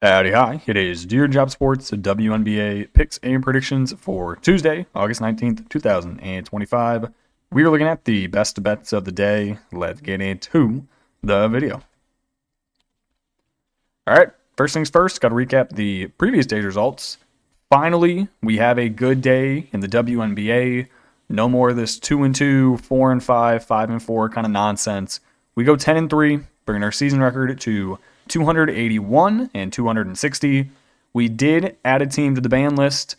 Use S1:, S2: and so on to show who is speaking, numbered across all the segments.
S1: Howdy, hi. It is Dear Job Sports WNBA Picks and Predictions for Tuesday, August 19th, 2025. We are looking at the best bets of the day. Let's get into the video. All right, first things first, got to recap the previous day's results. Finally, we have a good day in the WNBA. No more of this 2-2, 4-5, 5-4 kind of nonsense. We go 10-3, bringing our season record to 281 and 260. We did add a team to the ban list.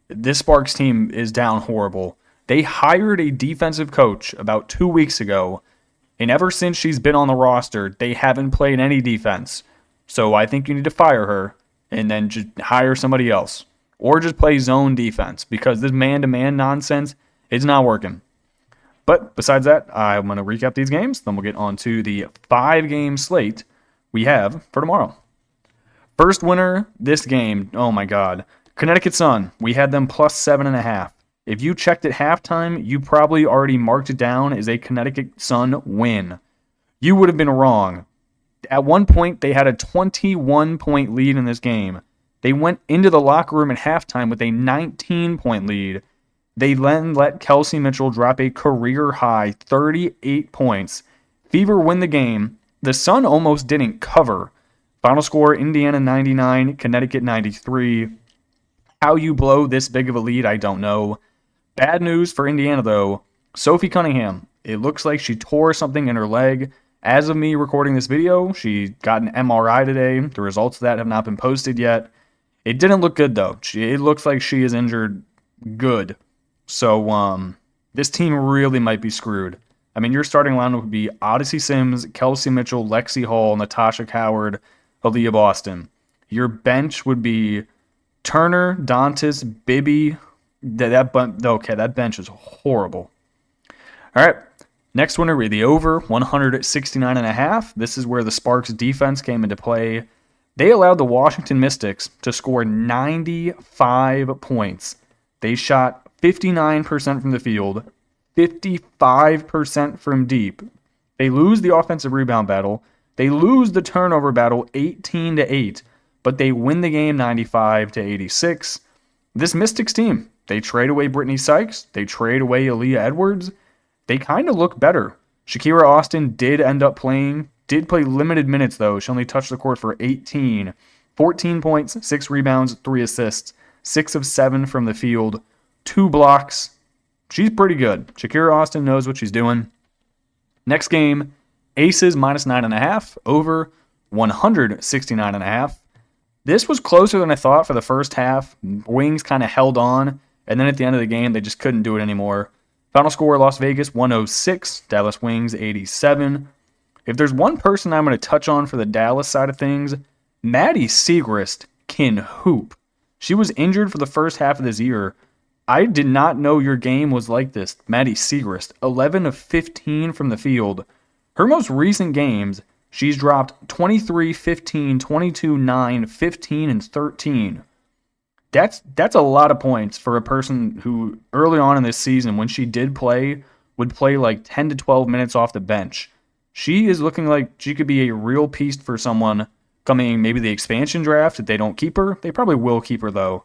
S1: This Sparks team is down horrible. They hired a defensive coach about 2 weeks ago, and ever since she's been on the roster, they haven't played any defense. So I think you need to fire her and then just hire somebody else. Or just play zone defense, because this man-to-man nonsense is not working. But besides that, I'm going to recap these games. Then we'll get on to the 5-game slate we have for tomorrow. First winner this game, oh my god. Connecticut Sun, we had them plus 7.5. If you checked at halftime, you probably already marked it down as a Connecticut Sun win. You would have been wrong. At one point, they had a 21-point lead in this game. They went into the locker room at halftime with a 19-point lead. They then let Kelsey Mitchell drop a career-high 38 points. Fever win the game. The Sun almost didn't cover. Final score, Indiana 99, Connecticut 93. How you blow this big of a lead, I don't know. Bad news for Indiana, though. Sophie Cunningham, it looks like she tore something in her leg. As of me recording this video, she got an MRI today. The results of that have not been posted yet. It didn't look good, though. It looks like she is injured good. So, this team really might be screwed. I mean, your starting lineup would be Odyssey Sims, Kelsey Mitchell, Lexi Hall, Natasha Coward, Aaliyah Boston. Your bench would be Turner, Dantas, Bibby. That bench is horrible. All right, next winner would be the over, 169.5. This is where the Sparks defense came into play. They allowed the Washington Mystics to score 95 points. They shot 59% from the field, 55% from deep. They lose the offensive rebound battle. They lose the turnover battle 18-8, but they win the game 95-86. This Mystics team, they trade away Brittany Sykes. They trade away Aaliyah Edwards. They kind of look better. Shakira Austin did play limited minutes though. She only touched the court for 14 points, 6 rebounds, 3 assists, 6 of 7 from the field, 2 blocks. She's pretty good. Shakira Austin knows what she's doing. Next game, Aces minus 9.5, over 169.5. This was closer than I thought for the first half. Wings kind of held on, and then at the end of the game, they just couldn't do it anymore. Final score, Las Vegas 106, Dallas Wings 87. If there's one person I'm going to touch on for the Dallas side of things, Maddie Siegrist can hoop. She was injured for the first half of this year. I did not know your game was like this. Maddie Siegrist, 11 of 15 from the field. Her most recent games, she's dropped 23, 15, 22, 9, 15, and 13. That's a lot of points for a person who early on in this season, when she did play, would play like 10 to 12 minutes off the bench. She is looking like she could be a real piece for someone coming maybe the expansion draft. If they don't keep her, they probably will keep her though.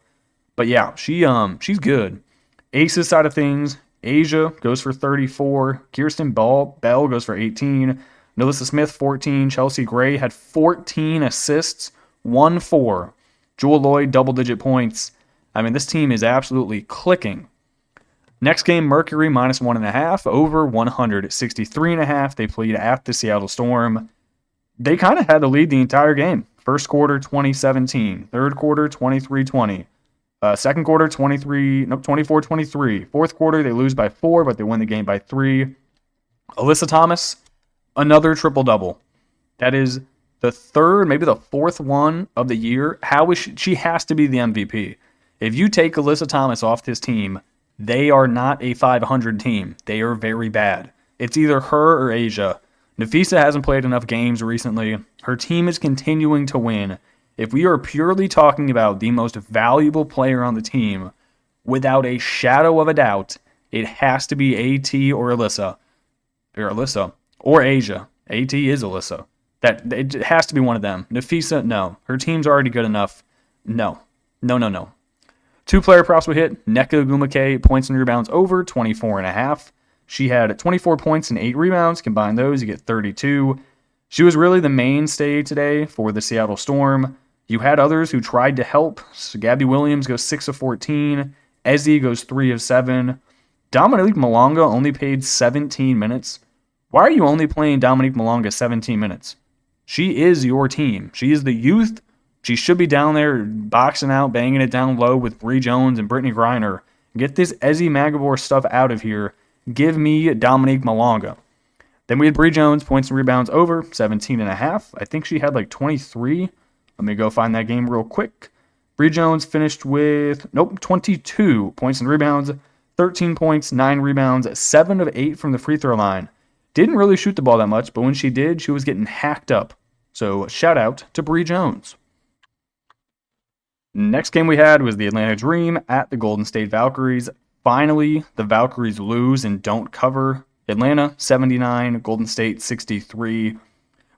S1: But yeah, she's good. Aces side of things, Asia goes for 34. Kirsten Bell goes for 18. Melissa Smith, 14. Chelsea Gray had 14 assists, 1-4. Jewel Lloyd, double-digit points. I mean, this team is absolutely clicking. Next game, Mercury minus 1.5, over 163.5. They played at the Seattle Storm. They kind of had the lead the entire game. First quarter, 20-17. Third quarter, 23-20. Second quarter, 24-23. Fourth quarter, they lose by 4, but they win the game by 3. Alyssa Thomas, another triple-double. That is the third, maybe the fourth one of the year. How is she has to be the MVP. If you take Alyssa Thomas off this team, they are not a 500 team. They are very bad. It's either her or Asia. Nafisa hasn't played enough games recently. Her team is continuing to win. If we are purely talking about the most valuable player on the team, without a shadow of a doubt, it has to be AT or Alyssa. Or Asia. AT is Alyssa. That it has to be one of them. Nafisa, no. Her team's already good enough. No. No. 2-player props we hit. Nneka Ogwumike, points and rebounds over 24.5. She had 24 points and 8 rebounds. Combine those, you get 32. She was really the mainstay today for the Seattle Storm. You had others who tried to help. So Gabby Williams goes 6 of 14. Ezzy goes 3 of 7. Dominique Malonga only played 17 minutes. Why are you only playing Dominique Malonga 17 minutes? She is your team. She is the youth. She should be down there boxing out, banging it down low with Bree Jones and Brittany Griner. Get this Ezzy Magabor stuff out of here. Give me Dominique Malonga. Then we had Bree Jones, points and rebounds over 17.5. I think she had like 23. Let me go find that game real quick. Bree Jones finished with 22 points and rebounds, 13 points, 9 rebounds, 7 of 8 from the free throw line. Didn't really shoot the ball that much, but when she did, she was getting hacked up. So shout out to Bree Jones. Next game we had was the Atlanta Dream at the Golden State Valkyries. Finally, the Valkyries lose and don't cover. Atlanta 79, Golden State 63.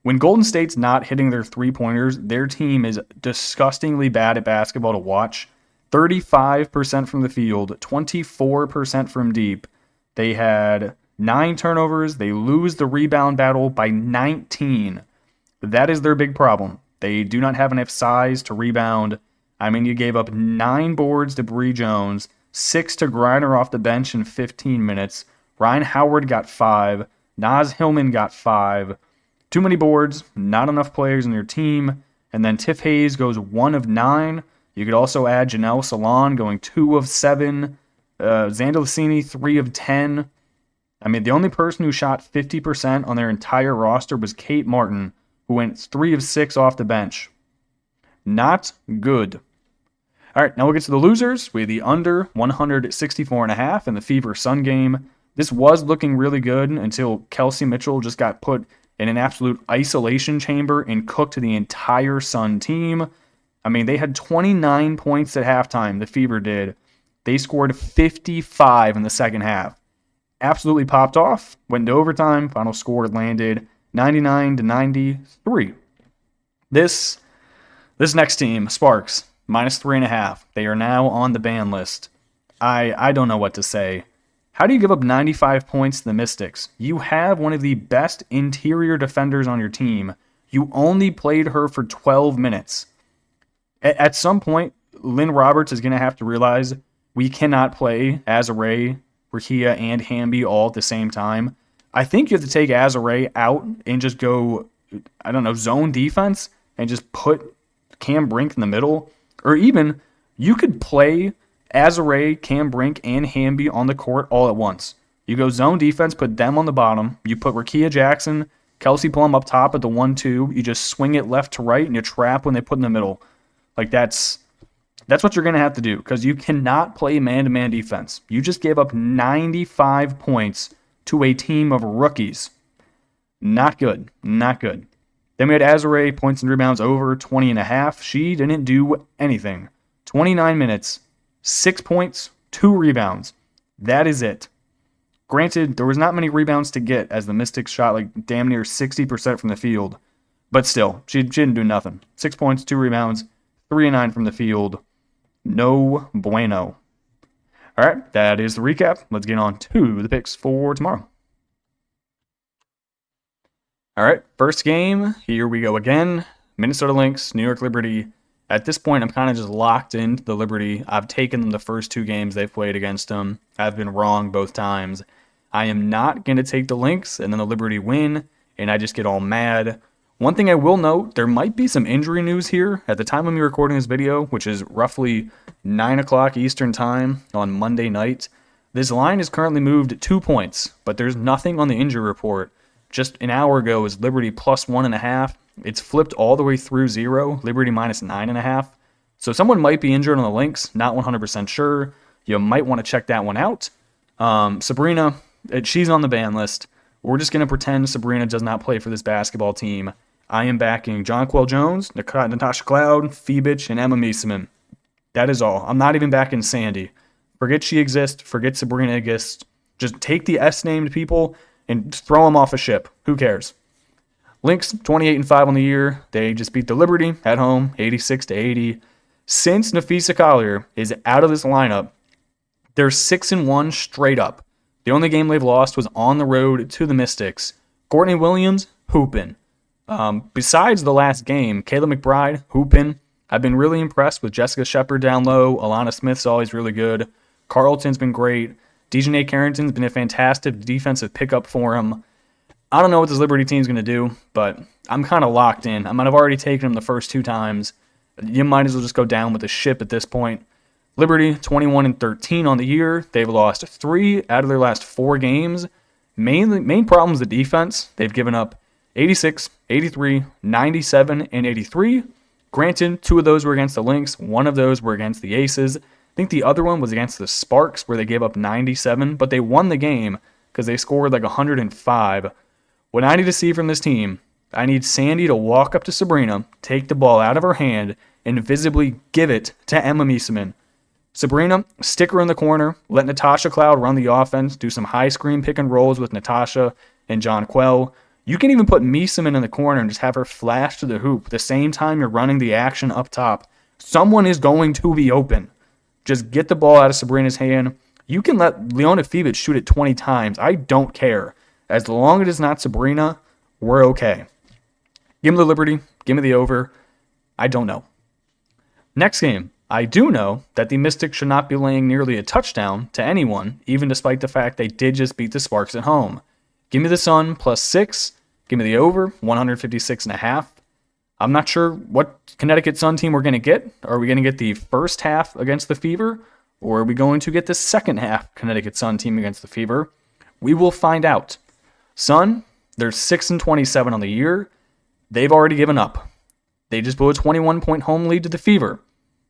S1: When Golden State's not hitting their three-pointers, their team is disgustingly bad at basketball to watch. 35% from the field, 24% from deep. They had 9 turnovers. They lose the rebound battle by 19. That is their big problem. They do not have enough size to rebound. I mean, you gave up 9 boards to Bree Jones, 6 to Griner off the bench in 15 minutes. Ryan Howard got 5. Naz Hillman got 5. Too many boards, not enough players in your team. And then Tiff Hayes goes 1 of 9. You could also add Janelle Salon going 2 of 7. Xander Lassini 3 of 10. I mean, the only person who shot 50% on their entire roster was Kate Martin, who went 3 of 6 off the bench. Not good. All right, now we'll get to the losers. We had the under 164.5 in the Fever Sun game. This was looking really good until Kelsey Mitchell just got put in an absolute isolation chamber and cooked the entire Sun team. I mean, they had 29 points at halftime, the Fever did. They scored 55 in the second half. Absolutely popped off, went into overtime, final score landed 99-93. This next team, Sparks, minus 3.5. They are now on the ban list. I don't know what to say. How do you give up 95 points to the Mystics? You have one of the best interior defenders on your team. You only played her for 12 minutes. At some point, Lynn Roberts is going to have to realize we cannot play Azare, Rakia, and Hamby all at the same time. I think you have to take Azare out and just go, zone defense and just put Cam Brink in the middle. Or even, you could play Azare, Cam Brink, and Hamby on the court all at once. You go zone defense, put them on the bottom. You put Rakia Jackson, Kelsey Plum up top at the 1-2. You just swing it left to right, and you trap when they put in the middle. Like, that's what you're going to have to do, because you cannot play man-to-man defense. You just gave up 95 points to a team of rookies. Not good. Not good. Then we had Azare, points and rebounds over 20.5. She didn't do anything. 29 minutes, 6 points, 2 rebounds. That is it. Granted, there was not many rebounds to get as the Mystics shot like damn near 60% from the field. But still, she didn't do nothing. 6 points, 2 rebounds, 3 and 9 from the field. No bueno. All right, that is the recap. Let's get on to the picks for tomorrow. All right, first game, here we go again. Minnesota Lynx, New York Liberty. At this point, I'm kind of just locked into the Liberty. I've taken them the first 2 games they've played against them. I've been wrong both times. I am not going to take the Lynx and then the Liberty win, and I just get all mad. One thing I will note, there might be some injury news here. At the time of me recording this video, which is roughly 9 o'clock Eastern time on Monday night, this line is currently moved 2 points, but there's nothing on the injury report. Just an hour ago is Liberty plus 1.5. It's flipped all the way through 0, Liberty minus 9.5. So someone might be injured on the Lynx, not 100% sure. You might want to check that one out. Sabrina, she's on the ban list. We're just going to pretend Sabrina does not play for this basketball team. I am backing Jonquel Jones, Natasha Cloud, Phoebich, and Emma Meeseman. That is all. I'm not even backing Sandy. Forget she exists. Forget Sabrina exists. Just take the S-named people and throw them off a ship. Who cares? Lynx 28-5 on the year. They just beat the Liberty at home 86-80. Since Nafisa Collier is out of this lineup, they're 6-1 straight up. The only game they've lost was on the road to the Mystics. Courtney Williams, hooping. Besides the last game, Kayla McBride, hooping. I've been really impressed with Jessica Shepard down low. Alana Smith's always really good. Carlton's been great. Dejanay Carrington's been a fantastic defensive pickup for him. I don't know what this Liberty team's going to do, but I'm kind of locked in. I might have already taken them the first 2 times. You might as well just go down with the ship at this point. Liberty, 21-13 on the year. They've lost 3 out of their last 4 games. Main problem is the defense. They've given up 86, 83, 97, and 83. Granted, 2 of those were against the Lynx. 1 of those were against the Aces. I think the other one was against the Sparks, where they gave up 97, but they won the game because they scored like 105. What I need to see from this team, I need Sandy to walk up to Sabrina, take the ball out of her hand, and visibly give it to Emma Miesemann. Sabrina, stick her in the corner, let Natasha Cloud run the offense, do some high screen pick and rolls with Natasha and John Quell. You can even put Miesemann in the corner and just have her flash to the hoop at the same time you're running the action up top. Someone is going to be open. Just get the ball out of Sabrina's hand. You can let Leona Fevic shoot it 20 times. I don't care. As long as it's not Sabrina, we're okay. Give me the Liberty. Give me the over. I don't know. Next game. I do know that the Mystics should not be laying nearly a touchdown to anyone, even despite the fact they did just beat the Sparks at home. Give me the Sun +6. Give me the over, 156.5. I'm not sure what Connecticut Sun team we're going to get. Are we going to get the first half against the Fever? Or are we going to get the second half Connecticut Sun team against the Fever? We will find out. Sun, they're 6-27 on the year. They've already given up. They just blew a 21-point home lead to the Fever.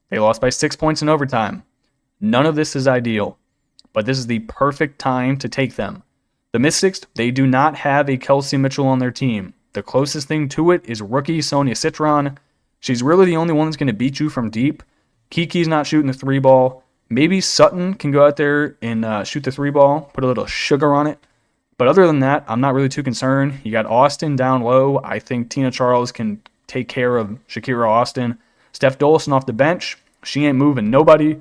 S1: They lost by 6 points in overtime. None of this is ideal, but this is the perfect time to take them. The Mystics, they do not have a Kelsey Mitchell on their team. The closest thing to it is rookie Sonia Citron. She's really the only one that's going to beat you from deep. Kiki's not shooting the 3-ball. Maybe Sutton can go out there and shoot the 3-ball, put a little sugar on it. But other than that, I'm not really too concerned. You got Austin down low. I think Tina Charles can take care of Shakira Austin. Steph Dolson off the bench. She ain't moving nobody.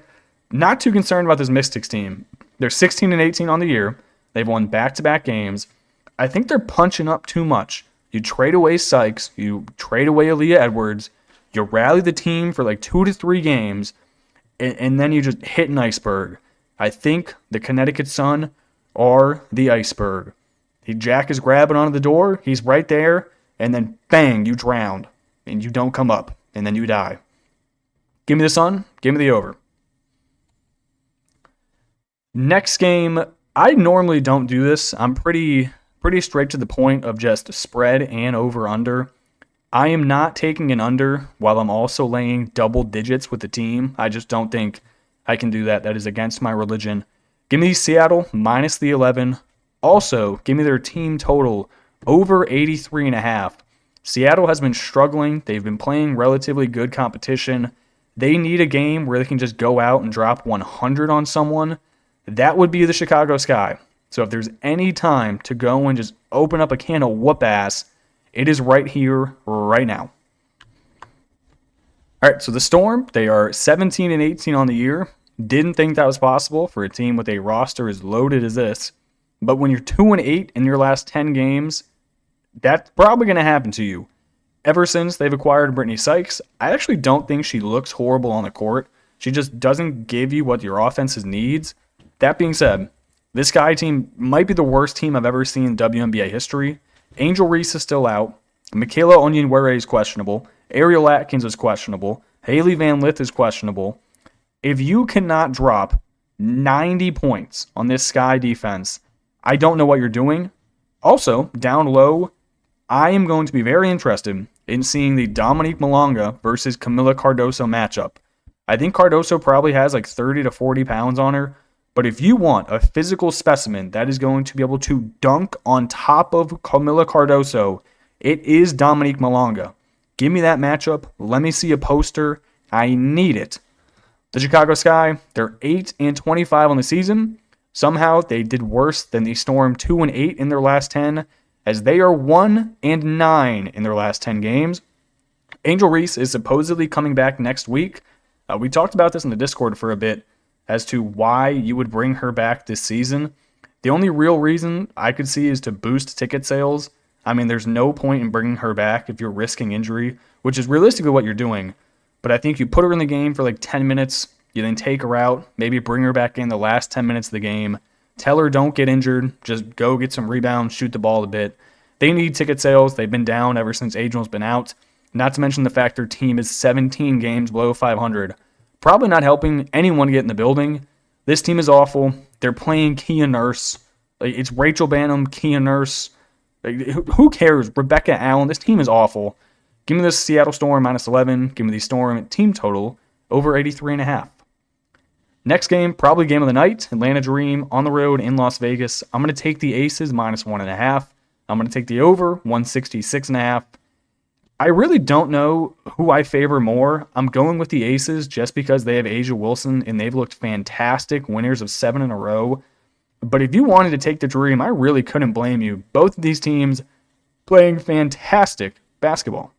S1: Not too concerned about this Mystics team. They're 16-18 on the year. They've won back-to-back games. I think they're punching up too much. You trade away Sykes. You trade away Aaliyah Edwards. You rally the team for like 2 to 3 games. And then you just hit an iceberg. I think the Connecticut Sun are the iceberg. Jack is grabbing onto the door. He's right there. And then bang, you drown. And you don't come up. And then you die. Give me the Sun. Give me the over. Next game, I normally don't do this. I'm pretty straight to the point of just spread and over-under. I am not taking an under while I'm also laying double digits with the team. I just don't think I can do that. That is against my religion. Give me Seattle minus the 11. Also, give me their team total over 83.5. Seattle has been struggling. They've been playing relatively good competition. They need a game where they can just go out and drop 100 on someone. That would be the Chicago Sky. So if there's any time to go and just open up a can of whoop ass, it is right here, right now. All right, so the Storm, they are 17-18 on the year. Didn't think that was possible for a team with a roster as loaded as this. But when you're 2-8 in your last 10 games, that's probably going to happen to you. Ever since they've acquired Brittany Sykes, I actually don't think she looks horrible on the court. She just doesn't give you what your offense needs. That being said, this Sky team might be the worst team I've ever seen in WNBA history. Angel Reese is still out. Michaela Onyenwere is questionable. Ariel Atkins is questionable. Haley Van Lith is questionable. If you cannot drop 90 points on this Sky defense, I don't know what you're doing. Also, down low, I am going to be very interested in seeing the Dominique Malonga versus Camila Cardoso matchup. I think Cardoso probably has like 30 to 40 pounds on her. But if you want a physical specimen that is going to be able to dunk on top of Camila Cardoso, it is Dominique Malonga. Give me that matchup. Let me see a poster. I need it. The Chicago Sky, they're 8-25 on the season. Somehow they did worse than the Storm 2-8 in their last 10. as they are 1-9 in their last 10 games. Angel Reese is supposedly coming back next week. We talked about this in the Discord for a bit as to why you would bring her back this season. The only real reason I could see is to boost ticket sales. I mean, there's no point in bringing her back if you're risking injury, which is realistically what you're doing. But I think you put her in the game for like 10 minutes, you then take her out, maybe bring her back in the last 10 minutes of the game. Tell her don't get injured, just go get some rebounds, shoot the ball a bit. They need ticket sales. They've been down ever since Angel's been out. Not to mention the fact their team is 17 games below 500. Probably not helping anyone get in the building. This team is awful. They're playing Kia Nurse. It's Rachel Banham, Kia Nurse. Who cares? Rebecca Allen. This team is awful. Give me the Seattle Storm -11. Give me the Storm team total over 83.5. Next game, probably game of the night. Atlanta Dream on the road in Las Vegas. I'm going to take the Aces -1.5. I'm going to take the over 166.5. I really don't know who I favor more. I'm going with the Aces just because they have A'ja Wilson and they've looked fantastic, winners of 7 in a row. But if you wanted to take the Dream, I really couldn't blame you. Both of these teams playing fantastic basketball.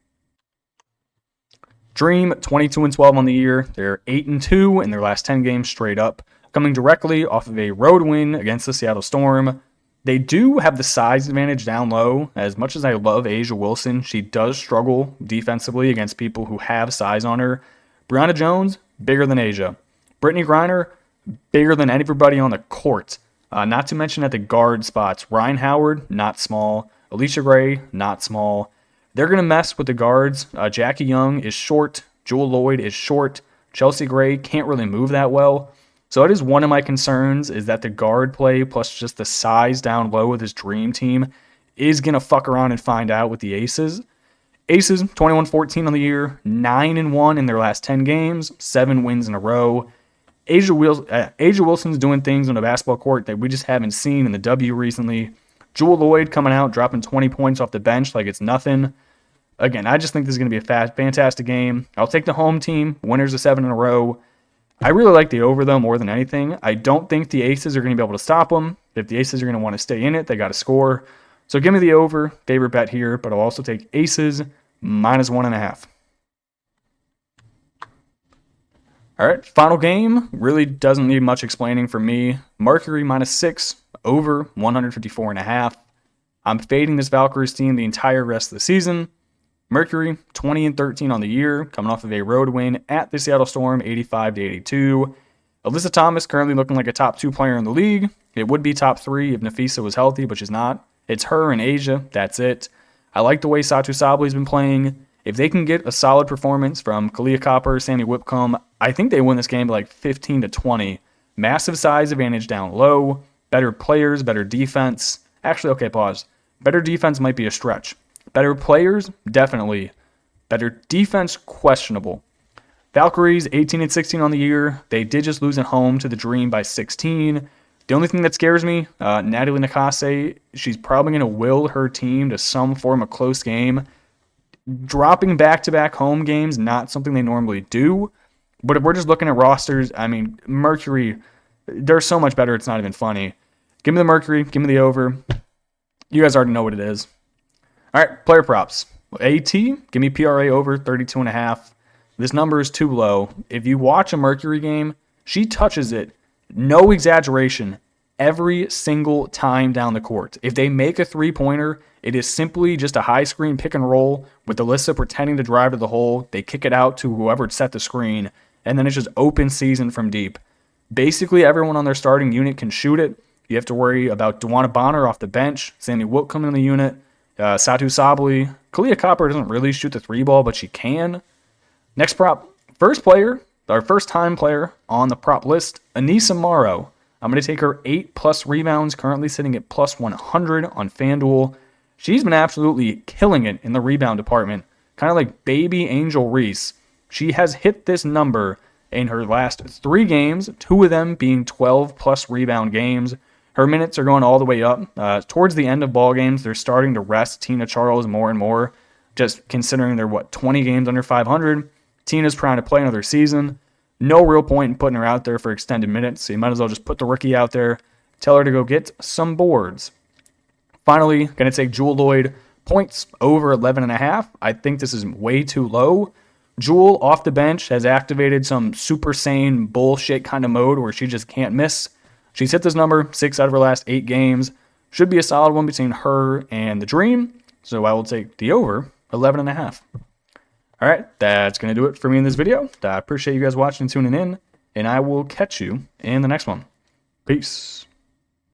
S1: Dream 22-12 on the year. They're 8-2 in their last 10 games straight up, coming directly off of a road win against the Seattle Storm. They do have the size advantage down low. As much as I love A'ja Wilson, she does struggle defensively against people who have size on her. Brianna Jones, bigger than A'ja. Brittany Griner, bigger than everybody on the court. Not to mention at the guard spots. Ryan Howard, not small. Alicia Gray, not small. They're going to mess with the guards. Jackie Young is short. Jewel Lloyd is short. Chelsea Gray can't really move that well. So it is one of my concerns is that the guard play plus just the size down low of this Dream team is going to fuck around and find out with the Aces. Aces, 21-14 on the year, 9-1 in their last 10 games, 7 wins in a row. A'ja Wilson's doing things on the basketball court that we just haven't seen in the W recently. Jewel Lloyd coming out, dropping 20 points off the bench like it's nothing. Again, I just think this is going to be a fantastic game. I'll take the home team, winners of 7 in a row. I really like the over, though, more than anything. I don't think the Aces are going to be able to stop them. If the Aces are going to want to stay in it, they got to score. So give me the over, favorite bet here, but I'll also take Aces -1.5. All right, final game. Really doesn't need much explaining from me. Mercury -6, over 154.5. I'm fading this Valkyries team the entire rest of the season. Mercury, 20-13 on the year, coming off of a road win at the Seattle Storm, 85-82. Alyssa Thomas currently looking like a top 2 player in the league. It would be top 3 if Nafisa was healthy, but she's not. It's her and A'ja. That's it. I like the way Satu Sabli's been playing. If they can get a solid performance from Kalia Copper, Sammy Whipcomb, I think they win this game by like 15-20. Massive size advantage down low. Better players, better defense. Actually, okay, pause. Better defense might be a stretch. Better players, definitely. Better defense, questionable. Valkyries, 18-16 on the year. They did just lose at home to the Dream by 16. The only thing that scares me, Natalie Nakase, she's probably going to will her team to some form of close game. Dropping back-to-back home games, not something they normally do. But if we're just looking at rosters, I mean, Mercury, they're so much better, it's not even funny. Give me the Mercury, give me the over. You guys already know what it is. All right, player props. AT, give me PRA over 32.5. This number is too low. If you watch a Mercury game, she touches it, no exaggeration, every single time down the court. If they make a three-pointer, it is simply just a high screen pick and roll with Alyssa pretending to drive to the hole. They kick it out to whoever set the screen, and then it's just open season from deep. Basically, everyone on their starting unit can shoot it. You have to worry about Dewana Bonner off the bench, Sandy Wilk coming in the unit, Satu Sabli. Kalia Copper doesn't really shoot the 3-ball, but she can. Next prop, first time player on the prop list, Anissa Morrow. I'm going to take her 8+ rebounds, currently sitting at plus 100 on FanDuel. She's been absolutely killing it in the rebound department, kind of like baby Angel Reese. She has hit this number in her last 3 games, 2 of them being 12+ rebound games. Her minutes are going all the way up. Towards the end of ball games, they're starting to rest Tina Charles more and more, just considering they're, 20 games under 500. Tina's trying to play another season. No real point in putting her out there for extended minutes, so you might as well just put the rookie out there, tell her to go get some boards. Finally, going to take Jewel Lloyd points over 11.5. I think this is way too low. Jewel off the bench has activated some Super Saiyan bullshit kind of mode where she just can't miss. She's hit this number 6 out of her last 8 games. Should be a solid one between her and the Dream. So I will take the over 11.5. All right, that's going to do it for me in this video. I appreciate you guys watching and tuning in, and I will catch you in the next one. Peace.